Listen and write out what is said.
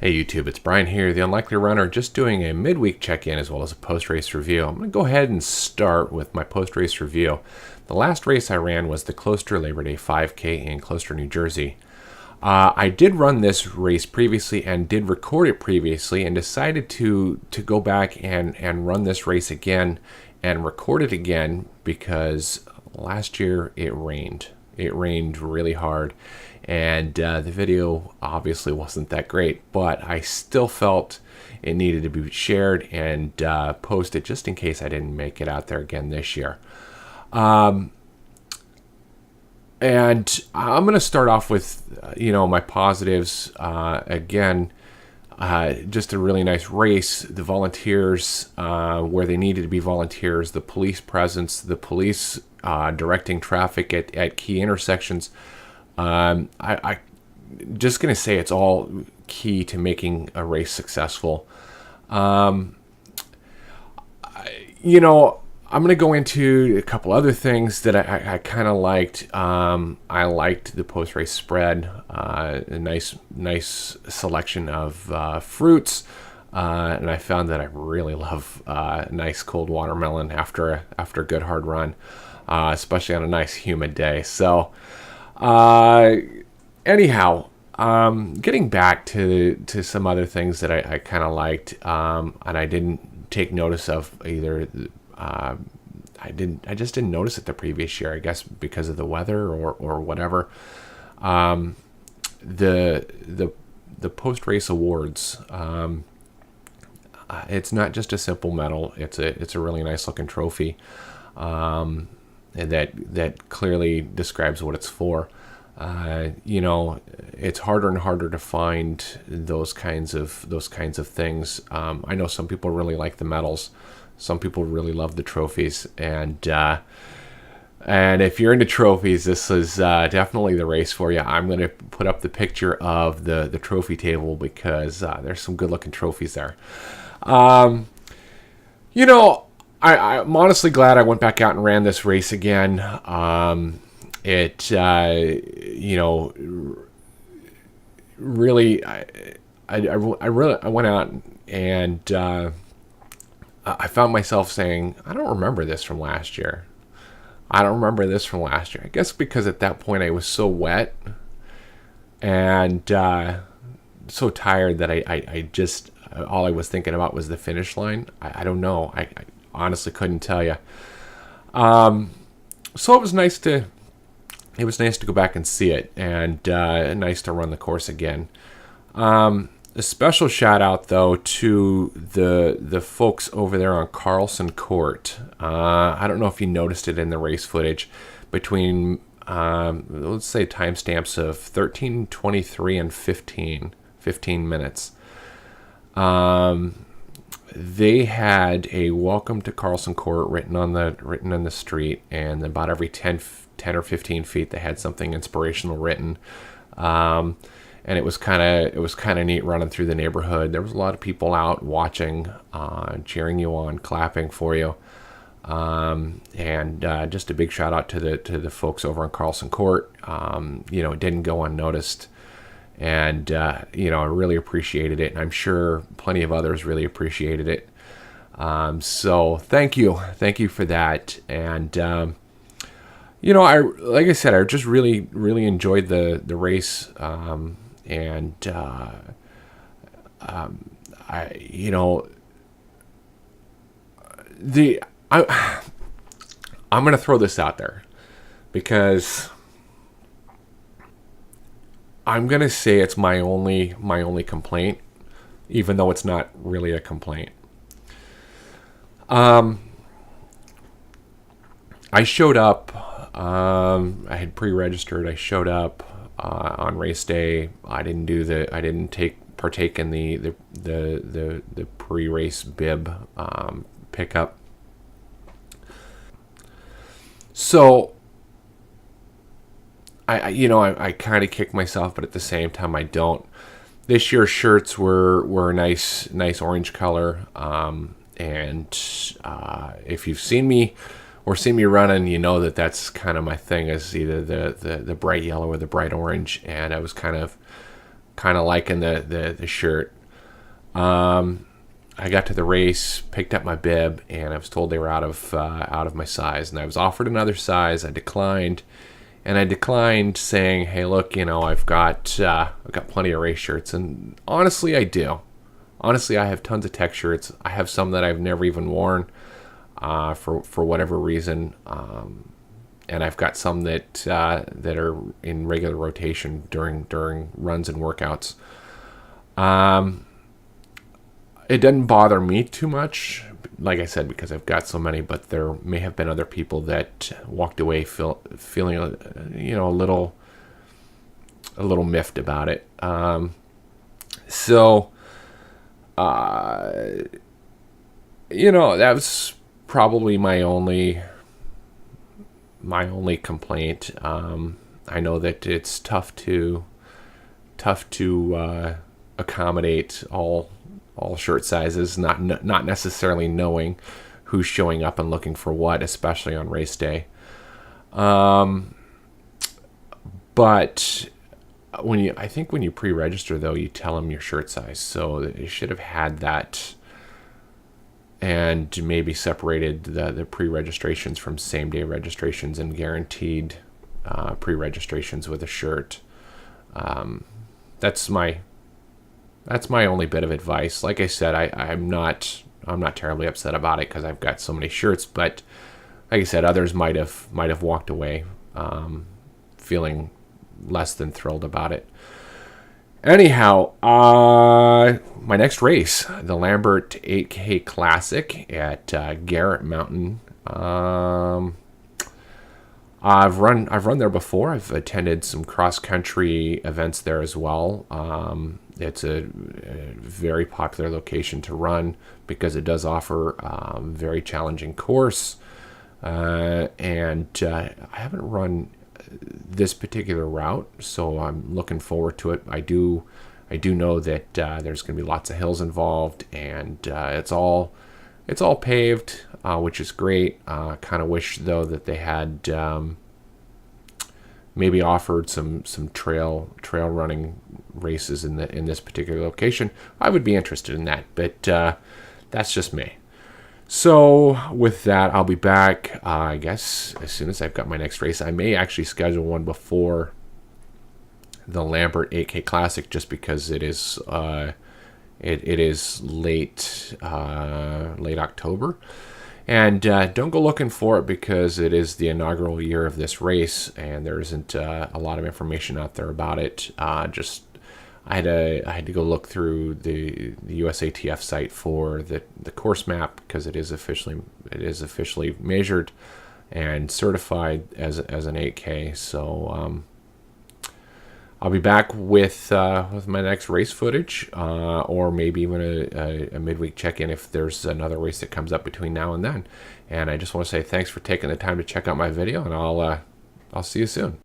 Hey YouTube, it's Brian here, the Unlikely Runner, just doing a midweek check-in as well as a post-race review. I'm going to go ahead and start with my post-race review. The last race I ran was the Closter Labor Day 5K in Closter, New Jersey. I did run this race previously and did record it previously and decided to go back and run this race again and record it again because last year it rained. It rained really hard. And the video obviously wasn't that great, but I still felt it needed to be shared and posted just in case I didn't make it out there again this year. And I'm going to start off with, my positives. Again, just a really nice race. The volunteers where they needed to be volunteers, the police presence, the police directing traffic at key intersections. I just going to say it's all key to making a race successful. I'm going to go into a couple other things that I kind of liked. I liked the post-race spread, a nice selection of fruits, and I found that I really love nice cold watermelon after a good hard run, especially on a nice humid day. So. Anyhow, getting back to some other things that I kind of liked, and I didn't take notice of either. I just didn't notice it the previous year, I guess because of the weather or whatever. The post-race awards, it's not just a simple medal. It's a really nice looking trophy. And that clearly describes what it's for. It's harder and harder to find those kinds of things. I know some people really like the medals, some people really love the trophies, and if you're into trophies, this is definitely the race for you. I'm going to put up the picture of the trophy table because there's some good looking trophies there. I'm honestly glad I went back out and ran this race again. Really, I went out and I found myself saying, I don't remember this from last year. I guess because at that point I was so wet and so tired that I just, all I was thinking about was the finish line. I don't know. I honestly couldn't tell you. So it was nice to go back and see it, and nice to run the course again. A special shout out though to the folks over there on Carlson Court. I don't know if you noticed it in the race footage between let's say timestamps of 13:23 and 15 minutes. They had a welcome to Carlson Court written on the street, and about every 10 or 15 feet they had something inspirational written. And it was kind of neat running through the neighborhood. There was a lot of people out watching, cheering you on, clapping for you. And just a big shout out to the folks over on Carlson Court. It didn't go unnoticed. And, I really appreciated it. And I'm sure plenty of others really appreciated it. So thank you for that. And, like I said, I just really, really enjoyed the race. I'm going to throw this out there because I'm going to say it's my only complaint, even though it's not really a complaint. I showed up, I had pre-registered. I showed up on race day. I didn't partake in the pre-race bib pickup. So I kind of kick myself, but at the same time I don't. This year's shirts were a nice orange color, and if you've seen me running, you know that's kind of my thing, is either the bright yellow or the bright orange, and I was kind of liking the shirt. I got to the race, picked up my bib, and I was told they were out of my size. And I was offered another size. I declined, and I declined, saying, "Hey, look, I've got plenty of race shirts." And honestly, I do. Honestly, I have tons of tech shirts. I have some that I've never even worn for whatever reason, and I've got some that are in regular rotation during runs and workouts. It doesn't bother me too much, like I said, because I've got so many. But there may have been other people that walked away feeling a little miffed about it. That was probably my only complaint. I know that it's tough to accommodate all shirt sizes, not necessarily knowing who's showing up and looking for what, especially on race day. But I think when you pre-register, though, you tell them your shirt size, so you should have had that, and maybe separated the pre-registrations from same-day registrations and guaranteed pre-registrations with a shirt. That's my only bit of advice. Like I said, I'm not terribly upset about it because I've got so many shirts. But like I said, others might have walked away feeling less than thrilled about it. Anyhow, my next race, the Lambert 8K Classic at Garrett Mountain. I've run there before. I've attended some cross country events there as well. It's a very popular location to run because it does offer a very challenging course. And I haven't run this particular route, so I'm looking forward to it. I do know that there's going to be lots of hills involved, and it's all paved, which is great. Kind of wish though that they had maybe offered some trail running races in this particular location. I would be interested in that, but that's just me. So with that, I'll be back, I guess, as soon as I've got my next race. I may actually schedule one before the Lambert 8K Classic, just because it is late October. And don't go looking for it because it is the inaugural year of this race, and there isn't a lot of information out there about it. I had to go look through the USATF site for the course map, because it is officially measured and certified as an 8K. So I'll be back with my next race footage, or maybe even a midweek check-in if there's another race that comes up between now and then. And I just want to say thanks for taking the time to check out my video, and I'll see you soon.